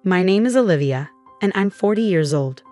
My name is Olivia, and I'm 40 years old.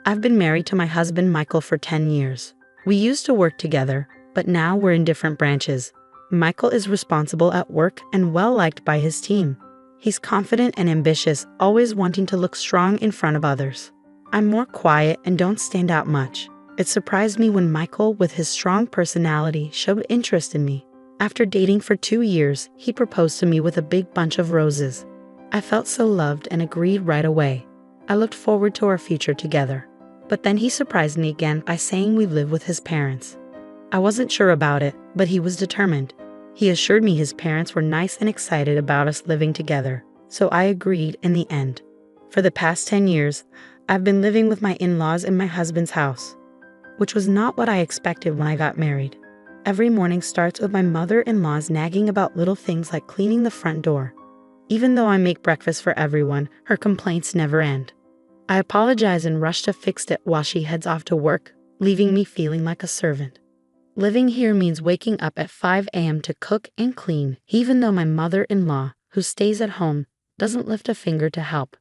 I've been married to my husband Michael for 10 years. We used to work together, but now we're in different branches. Michael is responsible at work and well-liked by his team. He's confident and ambitious, always wanting to look strong in front of others. I'm more quiet and don't stand out much. It surprised me when Michael, with his strong personality, showed interest in me. After dating for 2 years, he proposed to me with a big bunch of roses. I felt so loved and agreed right away. I looked forward to our future together. But then he surprised me again by saying we live with his parents. I wasn't sure about it, but he was determined. He assured me his parents were nice and excited about us living together, so I agreed in the end. For the past 10 years, I've been living with my in-laws in my husband's house, which was not what I expected when I got married. Every morning starts with my mother-in-law's nagging about little things like cleaning the front door. Even though I make breakfast for everyone, her complaints never end. I apologize and rush to fix it while she heads off to work, leaving me feeling like a servant. Living here means waking up at 5 a.m. to cook and clean, even though my mother-in-law, who stays at home, doesn't lift a finger to help.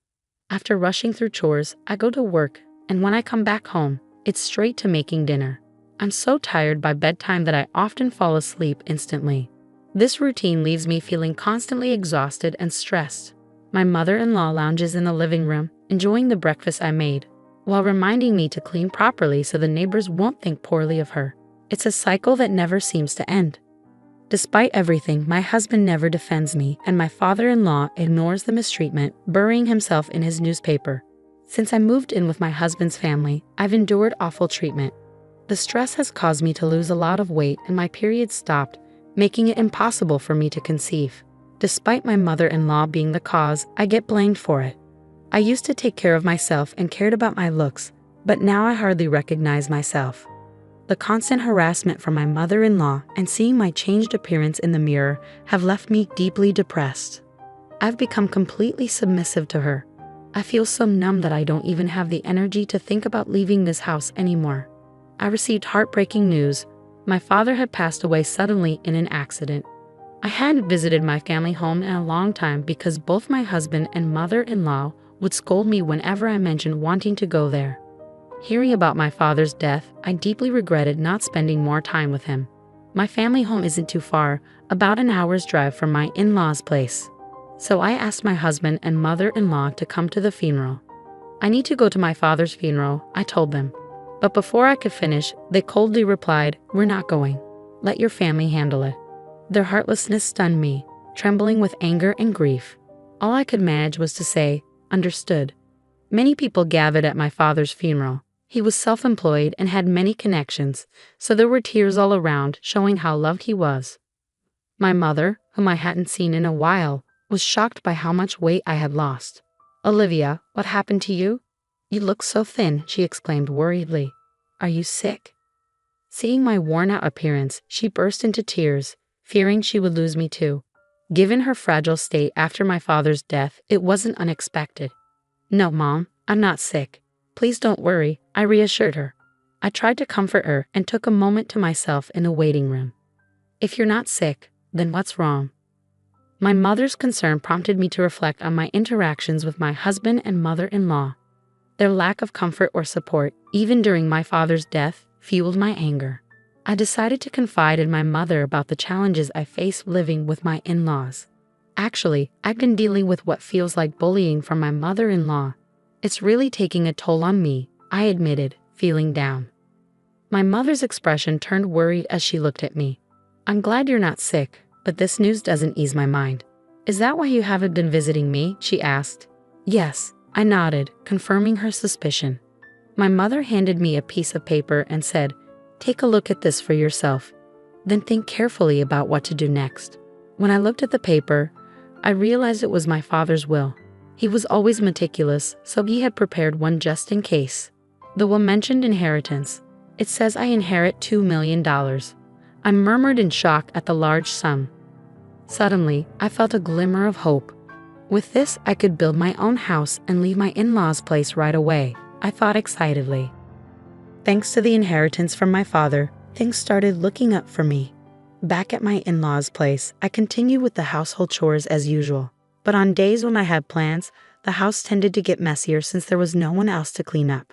After rushing through chores, I go to work, and when I come back home, it's straight to making dinner. I'm so tired by bedtime that I often fall asleep instantly. This routine leaves me feeling constantly exhausted and stressed. My mother-in-law lounges in the living room, enjoying the breakfast I made, while reminding me to clean properly so the neighbors won't think poorly of her. It's a cycle that never seems to end. Despite everything, my husband never defends me, and my father-in-law ignores the mistreatment, burying himself in his newspaper. Since I moved in with my husband's family, I've endured awful treatment. The stress has caused me to lose a lot of weight, and my period stopped, making it impossible for me to conceive. Despite my mother-in-law being the cause, I get blamed for it. I used to take care of myself and cared about my looks, but now I hardly recognize myself. The constant harassment from my mother-in-law and seeing my changed appearance in the mirror have left me deeply depressed. I've become completely submissive to her. I feel so numb that I don't even have the energy to think about leaving this house anymore. I received heartbreaking news. My father had passed away suddenly in an accident. I hadn't visited my family home in a long time because both my husband and mother-in-law would scold me whenever I mentioned wanting to go there. Hearing about my father's death, I deeply regretted not spending more time with him. My family home isn't too far, about an hour's drive from my in-laws' place. So I asked my husband and mother-in-law to come to the funeral. I need to go to my father's funeral, I told them. But before I could finish, they coldly replied, "We're not going. Let your family handle it." Their heartlessness stunned me, trembling with anger and grief. All I could manage was to say, "Understood." Many people gathered at my father's funeral. He was self-employed and had many connections, so there were tears all around, showing how loved he was. My mother, whom I hadn't seen in a while, was shocked by how much weight I had lost. "Olivia, what happened to you? You look so thin," she exclaimed worriedly. "Are you sick?" Seeing my worn-out appearance, she burst into tears, fearing she would lose me too. Given her fragile state after my father's death, it wasn't unexpected. "No, Mom, I'm not sick. Please don't worry," I reassured her. I tried to comfort her and took a moment to myself in the waiting room. "If you're not sick, then what's wrong?" My mother's concern prompted me to reflect on my interactions with my husband and mother-in-law. Their lack of comfort or support, even during my father's death, fueled my anger. I decided to confide in my mother about the challenges I face living with my in-laws. Actually, I've been dealing with what feels like bullying from my mother-in-law. It's really taking a toll on me, I admitted, feeling down. My mother's expression turned worried as she looked at me. "I'm glad you're not sick, but this news doesn't ease my mind." "Is that why you haven't been visiting me?" she asked. "Yes," I nodded, confirming her suspicion. My mother handed me a piece of paper and said, "Take a look at this for yourself. Then think carefully about what to do next." When I looked at the paper, I realized it was my father's will. He was always meticulous, so he had prepared one just in case. The will mentioned inheritance. It says I inherit $2 million. I murmured in shock at the large sum. Suddenly, I felt a glimmer of hope. With this, I could build my own house and leave my in-laws' place right away, I thought excitedly. Thanks to the inheritance from my father, things started looking up for me. Back at my in-laws' place, I continued with the household chores as usual. But on days when I had plans, the house tended to get messier since there was no one else to clean up.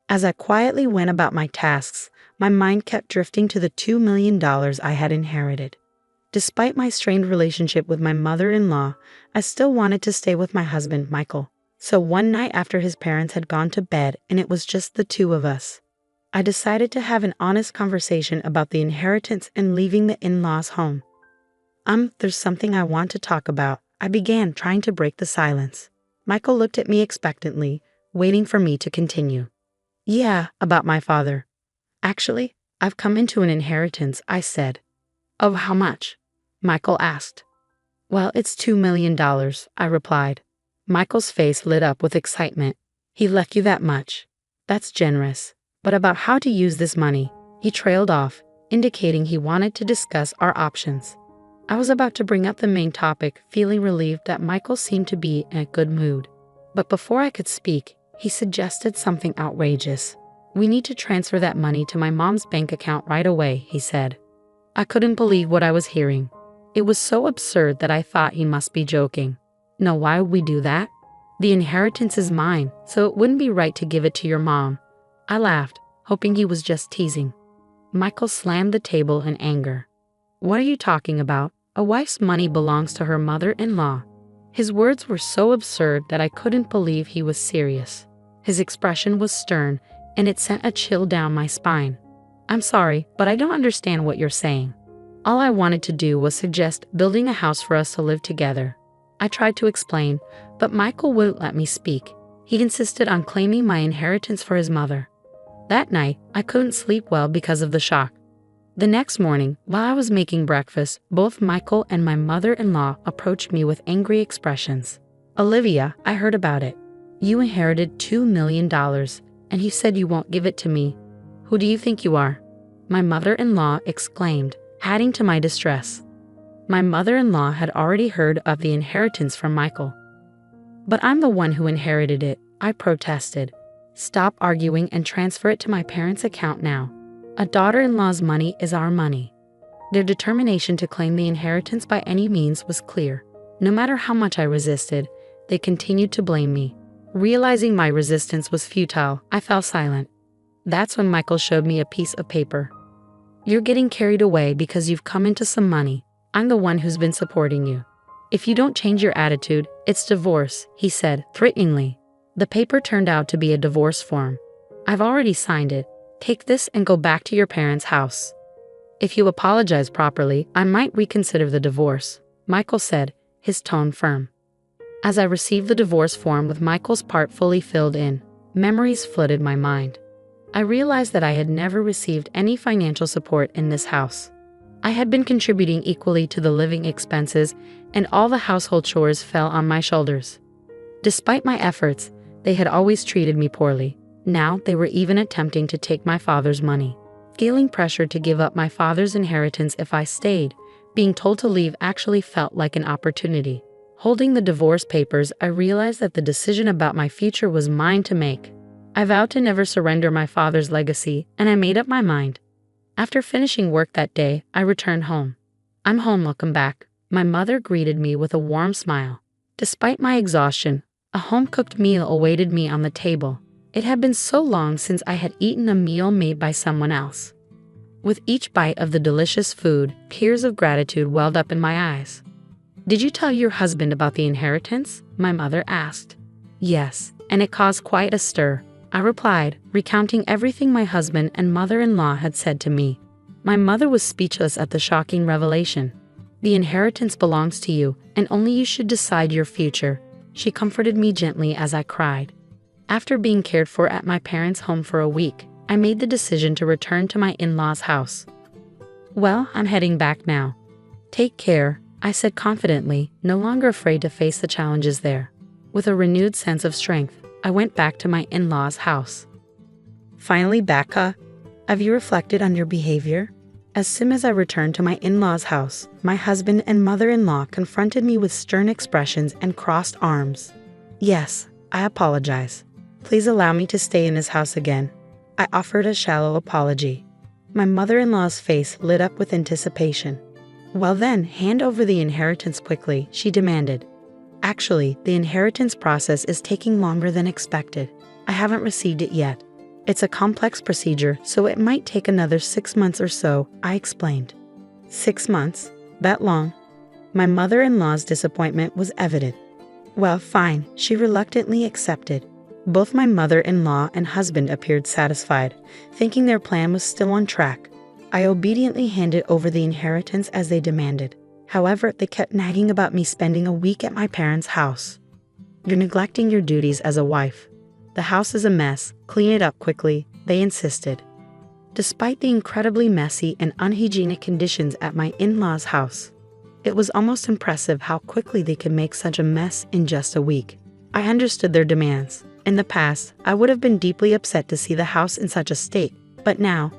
As I quietly went about my tasks, my mind kept drifting to the $2 million I had inherited. Despite my strained relationship with my mother-in-law, I still wanted to stay with my husband, Michael. So one night after his parents had gone to bed and it was just the two of us, I decided to have an honest conversation about the inheritance and leaving the in-laws' home. There's something I want to talk about, I began, trying to break the silence. Michael looked at me expectantly, waiting for me to continue. Yeah, about my father. Actually, I've come into an inheritance, I said. Of how much? Michael asked. Well, it's $2 million, I replied. Michael's face lit up with excitement. He left you that much. That's generous. But about how to use this money, he trailed off, indicating he wanted to discuss our options. I was about to bring up the main topic, feeling relieved that Michael seemed to be in a good mood. But before I could speak, he suggested something outrageous. We need to transfer that money to my mom's bank account right away, he said. I couldn't believe what I was hearing. It was so absurd that I thought he must be joking. No, why would we do that? The inheritance is mine, so it wouldn't be right to give it to your mom. I laughed, hoping he was just teasing. Michael slammed the table in anger. What are you talking about? A wife's money belongs to her mother-in-law. His words were so absurd that I couldn't believe he was serious. His expression was stern, and it sent a chill down my spine. I'm sorry, but I don't understand what you're saying. All I wanted to do was suggest building a house for us to live together. I tried to explain, but Michael wouldn't let me speak. He insisted on claiming my inheritance for his mother. That night, I couldn't sleep well because of the shock. The next morning, while I was making breakfast, both Michael and my mother-in-law approached me with angry expressions. Olivia, I heard about it. You inherited $2 million, and you said you won't give it to me. Who do you think you are? My mother-in-law exclaimed, adding to my distress. My mother-in-law had already heard of the inheritance from Michael. But I'm the one who inherited it, I protested. Stop arguing and transfer it to my parents' account now. A daughter-in-law's money is our money. Their determination to claim the inheritance by any means was clear. No matter how much I resisted, they continued to blame me. Realizing my resistance was futile, I fell silent. That's when Michael showed me a piece of paper. You're getting carried away because you've come into some money. I'm the one who's been supporting you. If you don't change your attitude, it's divorce, he said, threateningly. The paper turned out to be a divorce form. I've already signed it. Take this and go back to your parents' house. If you apologize properly, I might reconsider the divorce, Michael said, his tone firm. As I received the divorce form with Michael's part fully filled in, memories flooded my mind. I realized that I had never received any financial support in this house. I had been contributing equally to the living expenses, and all the household chores fell on my shoulders. Despite my efforts, they had always treated me poorly. Now they were even attempting to take my father's money. Feeling pressured to give up my father's inheritance if I stayed, being told to leave actually felt like an opportunity. Holding the divorce papers, I realized that the decision about my future was mine to make. I vowed to never surrender my father's legacy, and I made up my mind. After finishing work that day, I returned home. I'm home, welcome back. My mother greeted me with a warm smile. Despite my exhaustion, a home-cooked meal awaited me on the table. It had been so long since I had eaten a meal made by someone else. With each bite of the delicious food, tears of gratitude welled up in my eyes. Did you tell your husband about the inheritance? My mother asked. Yes, and it caused quite a stir, I replied, recounting everything my husband and mother-in-law had said to me. My mother was speechless at the shocking revelation. The inheritance belongs to you, and only you should decide your future. She comforted me gently as I cried. After being cared for at my parents' home for a week, I made the decision to return to my in-laws' house. Well, I'm heading back now. Take care, I said confidently, no longer afraid to face the challenges there. With a renewed sense of strength, I went back to my in-laws' house. Finally back, huh? Have you reflected on your behavior? As soon as I returned to my in-laws' house, my husband and mother-in-law confronted me with stern expressions and crossed arms. Yes, I apologize. Please allow me to stay in this house again. I offered a shallow apology. My mother-in-law's face lit up with anticipation. Well then, hand over the inheritance quickly, she demanded. Actually, the inheritance process is taking longer than expected. I haven't received it yet. It's a complex procedure, so it might take another 6 months or so, I explained. 6 months? That long? My mother-in-law's disappointment was evident. Well, fine, she reluctantly accepted. Both my mother-in-law and husband appeared satisfied, thinking their plan was still on track. I obediently handed over the inheritance as they demanded. However, they kept nagging about me spending a week at my parents' house. You're neglecting your duties as a wife. The house is a mess, clean it up quickly, they insisted. Despite the incredibly messy and unhygienic conditions at my in-laws' house, it was almost impressive how quickly they could make such a mess in just a week. I understood their demands. In the past, I would have been deeply upset to see the house in such a state, but now,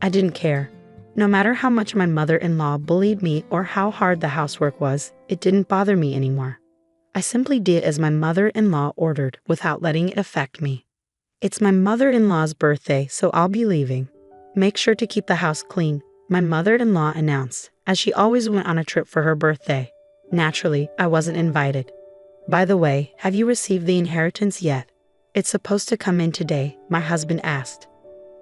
I didn't care. No matter how much my mother-in-law bullied me or how hard the housework was, it didn't bother me anymore. I simply did as my mother-in-law ordered without letting it affect me. It's my mother-in-law's birthday, so I'll be leaving. Make sure to keep the house clean, my mother-in-law announced, as she always went on a trip for her birthday. Naturally, I wasn't invited. By the way, have you received the inheritance yet? It's supposed to come in today, my husband asked.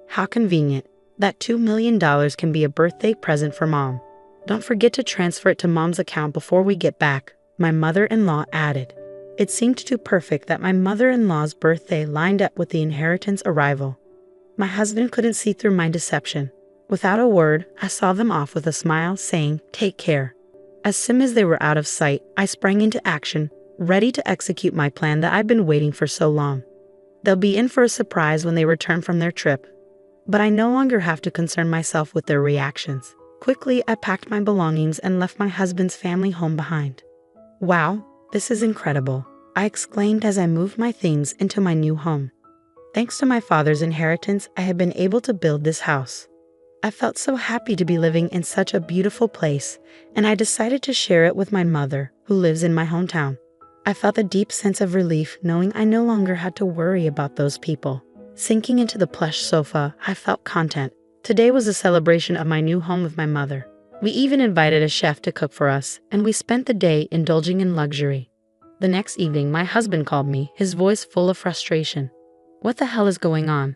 How convenient. That $2 million can be a birthday present for Mom. Don't forget to transfer it to Mom's account before we get back, my mother-in-law added. It seemed too perfect that my mother-in-law's birthday lined up with the inheritance arrival. My husband couldn't see through my deception. Without a word, I saw them off with a smile, saying, "Take care." As soon as they were out of sight, I sprang into action, ready to execute my plan that I'd been waiting for so long. They'll be in for a surprise when they return from their trip. But I no longer have to concern myself with their reactions. Quickly, I packed my belongings and left my husband's family home behind. Wow, this is incredible, I exclaimed as I moved my things into my new home. Thanks to my father's inheritance, I had been able to build this house. I felt so happy to be living in such a beautiful place, and I decided to share it with my mother, who lives in my hometown. I felt a deep sense of relief knowing I no longer had to worry about those people. Sinking into the plush sofa, I felt content. Today was a celebration of my new home with my mother. We even invited a chef to cook for us, and we spent the day indulging in luxury. The next evening, my husband called me, his voice full of frustration. What the hell is going on?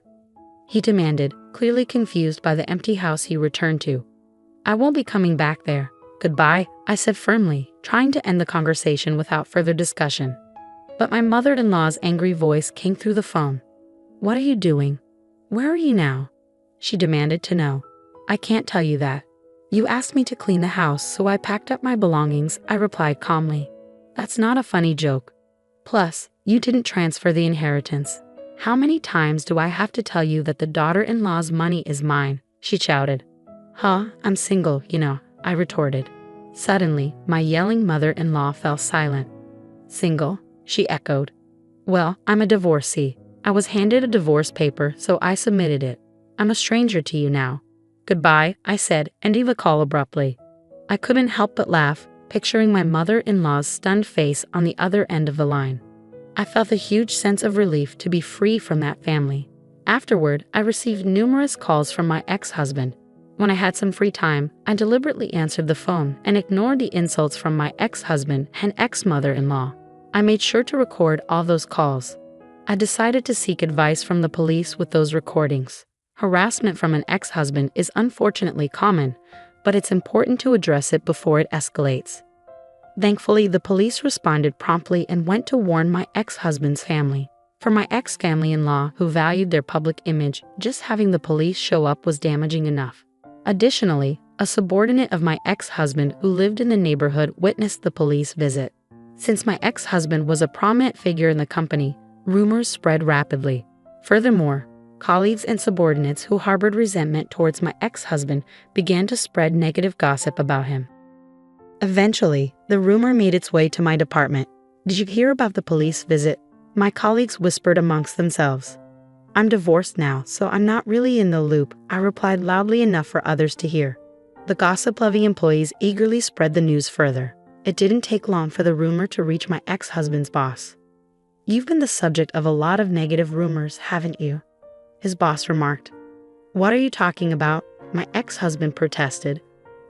He demanded, clearly confused by the empty house he returned to. I won't be coming back there. Goodbye, I said firmly, trying to end the conversation without further discussion. But my mother-in-law's angry voice came through the phone. What are you doing? Where are you now? She demanded to know. I can't tell you that. You asked me to clean the house, so I packed up my belongings, I replied calmly. That's not a funny joke. Plus, you didn't transfer the inheritance. How many times do I have to tell you that the daughter-in-law's money is mine? She shouted. Huh, I'm single, I retorted. Suddenly, my yelling mother-in-law fell silent. Single? She echoed. Well, I'm a divorcee. I was handed a divorce paper, so I submitted it. I'm a stranger to you now. Goodbye, I said, ending the call abruptly. I couldn't help but laugh, picturing my mother-in-law's stunned face on the other end of the line. I felt a huge sense of relief to be free from that family. Afterward, I received numerous calls from my ex-husband. When I had some free time, I deliberately answered the phone and ignored the insults from my ex-husband and ex-mother-in-law. I made sure to record all those calls. I decided to seek advice from the police with those recordings. Harassment from an ex-husband is unfortunately common, but it's important to address it before it escalates. Thankfully, the police responded promptly and went to warn my ex-husband's family. For my ex-family-in-law, who valued their public image, just having the police show up was damaging enough. Additionally, a subordinate of my ex-husband who lived in the neighborhood witnessed the police visit. Since my ex-husband was a prominent figure in the company, rumors spread rapidly. Furthermore, colleagues and subordinates who harbored resentment towards my ex-husband began to spread negative gossip about him. Eventually, the rumor made its way to my department. Did you hear about the police visit? My colleagues whispered amongst themselves. I'm divorced now, so I'm not really in the loop, I replied loudly enough for others to hear. The gossip-loving employees eagerly spread the news further. It didn't take long for the rumor to reach my ex-husband's boss. You've been the subject of a lot of negative rumors, haven't you? His boss remarked. What are you talking about? My ex-husband protested.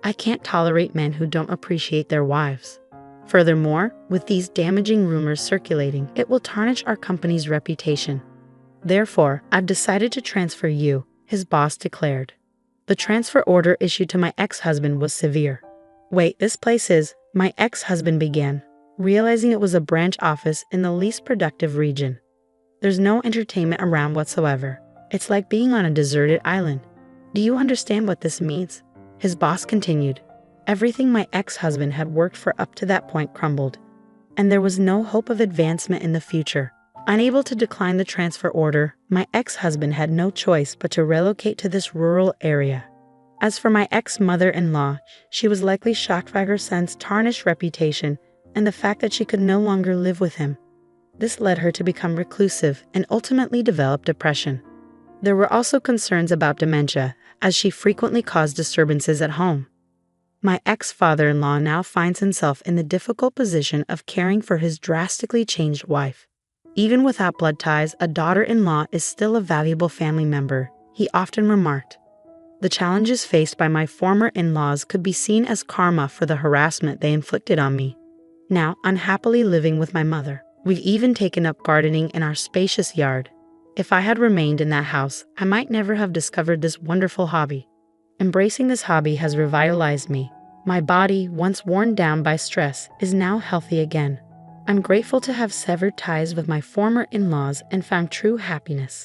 I can't tolerate men who don't appreciate their wives. Furthermore, with these damaging rumors circulating, it will tarnish our company's reputation. Therefore, I've decided to transfer you, his boss declared. The transfer order issued to my ex-husband was severe. Wait, this place is, my ex-husband began, realizing it was a branch office in the least productive region. There's no entertainment around whatsoever. It's like being on a deserted island. Do you understand what this means? His boss continued. Everything my ex-husband had worked for up to that point crumbled, and there was no hope of advancement in the future. Unable to decline the transfer order, my ex-husband had no choice but to relocate to this rural area. As for my ex-mother-in-law, she was likely shocked by her son's tarnished reputation and the fact that she could no longer live with him. This led her to become reclusive and ultimately develop depression. There were also concerns about dementia, as she frequently caused disturbances at home. My ex-father-in-law now finds himself in the difficult position of caring for his drastically changed wife. Even without blood ties, a daughter-in-law is still a valuable family member, he often remarked. The challenges faced by my former in-laws could be seen as karma for the harassment they inflicted on me. Now, unhappily living with my mother, we've even taken up gardening in our spacious yard. If I had remained in that house, I might never have discovered this wonderful hobby. Embracing this hobby has revitalized me. My body, once worn down by stress, is now healthy again. I'm grateful to have severed ties with my former in-laws and found true happiness.